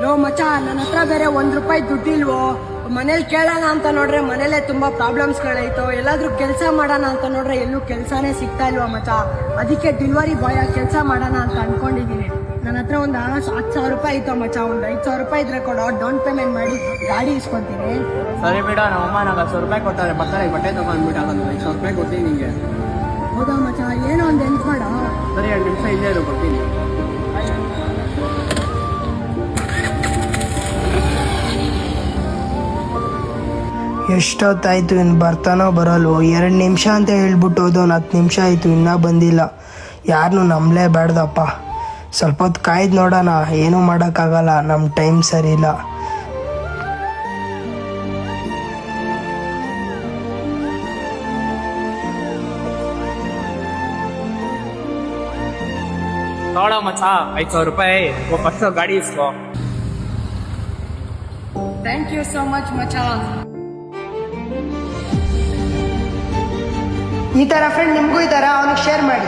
Low ಮಚ, ನನ್ನ ಹತ್ರ ಬೇರೆ ₹1 ದುಡ್ಡಿಲ್ವೋ. ಮನೇಲಿ ಕೇಳೋಣ ಅಂತ ನೋಡ್ರೆ ಮನೇಲೆ ತುಂಬಾ ಪ್ರಾಬ್ಲಮ್ಸ್ಗಳೈತು. ಎಲ್ಲಾದ್ರೂ ಕೆಲಸ ಮಾಡೋಣ ಅಂತ ನೋಡ್ರೆ ಎಲ್ಲೂ ಕೆಲಸನೇ ಸಿಗ್ತಾ ಇಲ್ವಾ ಮಚ. ಅದಕ್ಕೆ ಡೆಲಿವರಿ ಬಾಯ್ ಕೆಲಸ ಮಾಡೋಣ ಅಂತ ಅನ್ಕೊಂಡಿದೀನಿ. ನನ್ನ ಹತ್ರ ಒಂದು ₹10,000 ಇತ್ತು ಮಚ. ಒಂದು ₹5,000 ಇದ್ರೆ ಕೊಡೋ, ಡೌನ್ ಪೇಮೆಂಟ್ ಮಾಡಿ ಗಾಡಿ ಇಸ್ಕೊಂತೀನಿ. ಸರಿ ಬಿಡ, ನಮ್ಮಮ್ಮ ನಂಗೆ ₹100 ಕೊಡ್ತಾರೆ, ಬರ್ತಾರೆ ಬಟ್ಟೆ ತಗೊಂಡ್ಬಿಟ್ಟು ಅದೊಂದು ₹5,000 ಕೊಡ್ತೀನಿ ನಿಂಗೆ. ಹೌದಾ ಮಚ, ಏನೋ ಒಂದು ಹೆಲ್ಪ್ ಮಾಡ. ಸರಿ, 2 ನಿಮಿಷ ಇಲ್ಲೇ ಇರು, ಕೊಡ್ತೀನಿ. ಎಷ್ಟೊತ್ತಾಯ್ತು, ಇನ್ನು ಬರ್ತಾನೋ ಬರಲ್ವೋ? 2 ನಿಮಿಷ ಅಂತ ಹೇಳ್ಬಿಟ್ಟು ಹೋದೋ, 10 ನಿಮಿಷ ಆಯಿತು ಇನ್ನೂ ಬಂದಿಲ್ಲ. ಯಾರನ್ನೂ ನಂಬಲೇ ಬೇಡ್ದಪ್ಪ. ಸ್ವಲ್ಪ ಹೊತ್ತು ಕಾಯ್ದು ನೋಡೋಣ. ಏನೂ ಮಾಡೋಕ್ಕಾಗಲ್ಲ, ನಮ್ಮ ಟೈಮ್ ಸರಿ ಇಲ್ಲ. ನೋಡ ಮಚ್ಚ, ₹5,000 ಫಸ್ಟ್ ಗಾಡಿ ಇಸ್ಕೋ. ಥ್ಯಾಂಕ್ ಯು ಸೋ ಮಚ್ ಮಚ. ಈ ಥರ ಫ್ರೆಂಡ್ ನಿಮಗೂ ಇದ್ದಾರಾ? ಅವನಿಗೆ ಶೇರ್ ಮಾಡಿ.